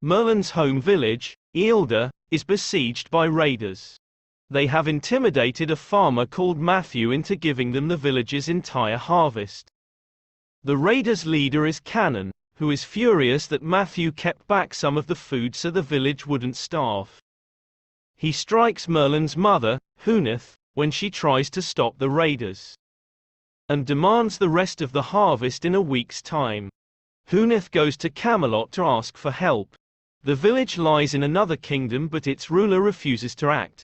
Merlin's home village, Eilda, is besieged by raiders. They have intimidated a farmer called Matthew into giving them the village's entire harvest. The raiders' leader is Canon, who is furious that Matthew kept back some of the food so the village wouldn't starve. He strikes Merlin's mother, Huneth, when she tries to stop the raiders, and demands the rest of the harvest in a week's time. Huneth goes to Camelot to ask for help. The village lies in another kingdom, but its ruler refuses to act.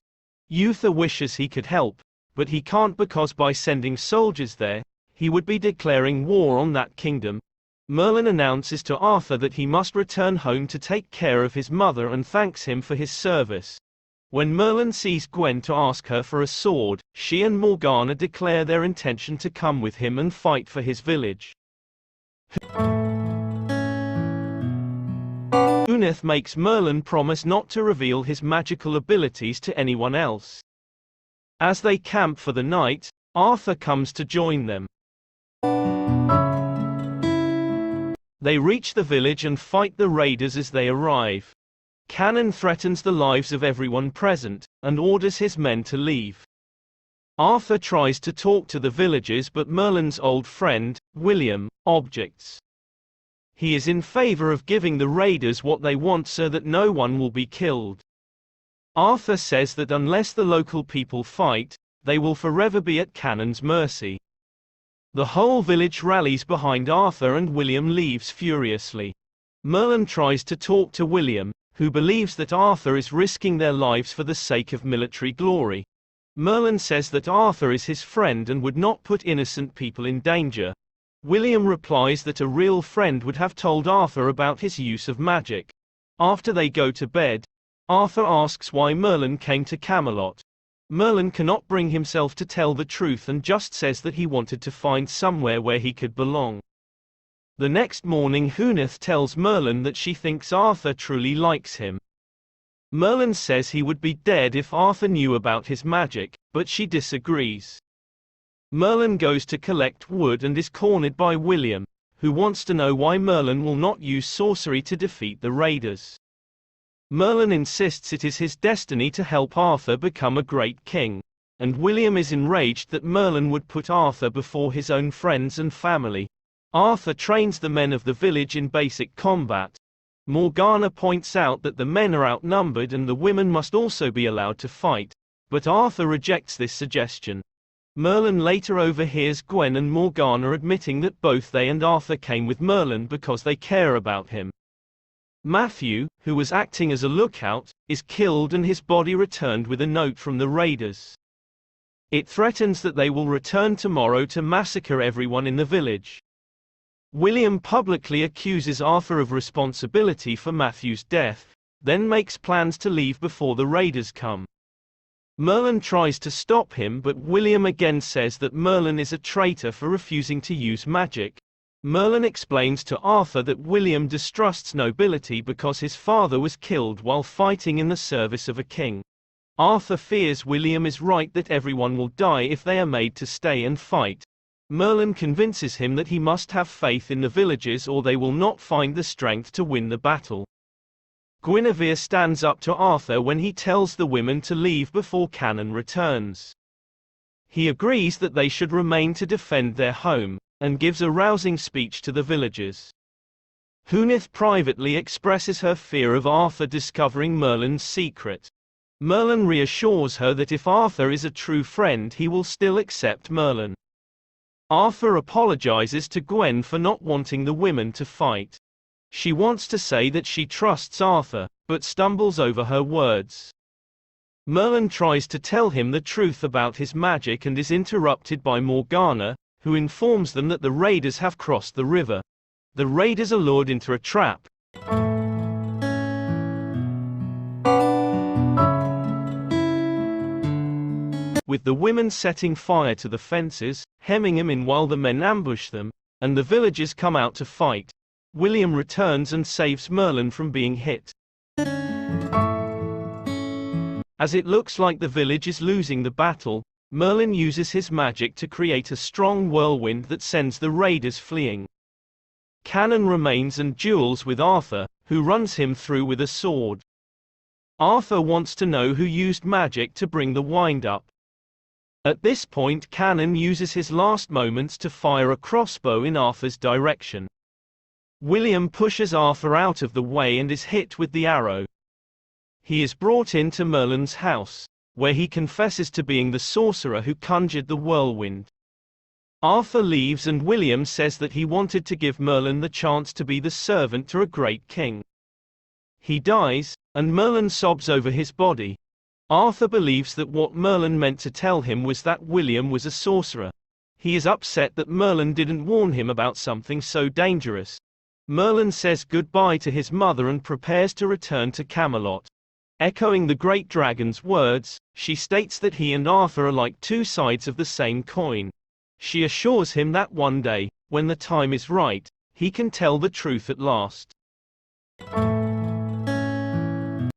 Uther wishes he could help, but he can't because by sending soldiers there, he would be declaring war on that kingdom. Merlin announces to Arthur that he must return home to take care of his mother and thanks him for his service. When Merlin sees Gwen to ask her for a sword, she and Morgana declare their intention to come with him and fight for his village. Huneth makes Merlin promise not to reveal his magical abilities to anyone else. As they camp for the night, Arthur comes to join them. They reach the village and fight the raiders as they arrive. Canon threatens the lives of everyone present, and orders his men to leave. Arthur tries to talk to the villagers, but Merlin's old friend, William, objects. He is in favor of giving the raiders what they want so that no one will be killed. Arthur says that unless the local people fight, they will forever be at Canon's mercy. The whole village rallies behind Arthur and William leaves furiously. Merlin tries to talk to William, who believes that Arthur is risking their lives for the sake of military glory. Merlin says that Arthur is his friend and would not put innocent people in danger. William replies that a real friend would have told Arthur about his use of magic. After they go to bed, Arthur asks why Merlin came to Camelot. Merlin cannot bring himself to tell the truth and just says that he wanted to find somewhere where he could belong. The next morning Huneth tells Merlin that she thinks Arthur truly likes him. Merlin says he would be dead if Arthur knew about his magic, but she disagrees. Merlin goes to collect wood and is cornered by William, who wants to know why Merlin will not use sorcery to defeat the raiders. Merlin insists it is his destiny to help Arthur become a great king, and William is enraged that Merlin would put Arthur before his own friends and family. Arthur trains the men of the village in basic combat. Morgana points out that the men are outnumbered and the women must also be allowed to fight, but Arthur rejects this suggestion. Merlin later overhears Gwen and Morgana admitting that both they and Arthur came with Merlin because they care about him. Matthew, who was acting as a lookout, is killed and his body returned with a note from the raiders. It threatens that they will return tomorrow to massacre everyone in the village. William publicly accuses Arthur of responsibility for Matthew's death, then makes plans to leave before the raiders come. Merlin tries to stop him, but William again says that Merlin is a traitor for refusing to use magic. Merlin explains to Arthur that William distrusts nobility because his father was killed while fighting in the service of a king. Arthur fears William is right that everyone will die if they are made to stay and fight. Merlin convinces him that he must have faith in the villagers or they will not find the strength to win the battle. Guinevere stands up to Arthur when he tells the women to leave before Canon returns. He agrees that they should remain to defend their home, and gives a rousing speech to the villagers. Huneth privately expresses her fear of Arthur discovering Merlin's secret. Merlin reassures her that if Arthur is a true friend he will still accept Merlin. Arthur apologizes to Gwen for not wanting the women to fight. She wants to say that she trusts Arthur, but stumbles over her words. Merlin tries to tell him the truth about his magic and is interrupted by Morgana, who informs them that the raiders have crossed the river. The raiders are lured into a trap. With the women setting fire to the fences, hemming them in while the men ambush them, and the villagers come out to fight. William returns and saves Merlin from being hit. As it looks like the village is losing the battle, Merlin uses his magic to create a strong whirlwind that sends the raiders fleeing. Canon remains and duels with Arthur, who runs him through with a sword. Arthur wants to know who used magic to bring the wind up. At this point, Cannon uses his last moments to fire a crossbow in Arthur's direction. William pushes Arthur out of the way and is hit with the arrow. He is brought into Merlin's house, where he confesses to being the sorcerer who conjured the whirlwind. Arthur leaves and William says that he wanted to give Merlin the chance to be the servant to a great king. He dies, and Merlin sobs over his body. Arthur believes that what Merlin meant to tell him was that William was a sorcerer. He is upset that Merlin didn't warn him about something so dangerous. Merlin says goodbye to his mother and prepares to return to Camelot. Echoing the great dragon's words, she states that he and Arthur are like two sides of the same coin. She assures him that one day, when the time is right, he can tell the truth at last.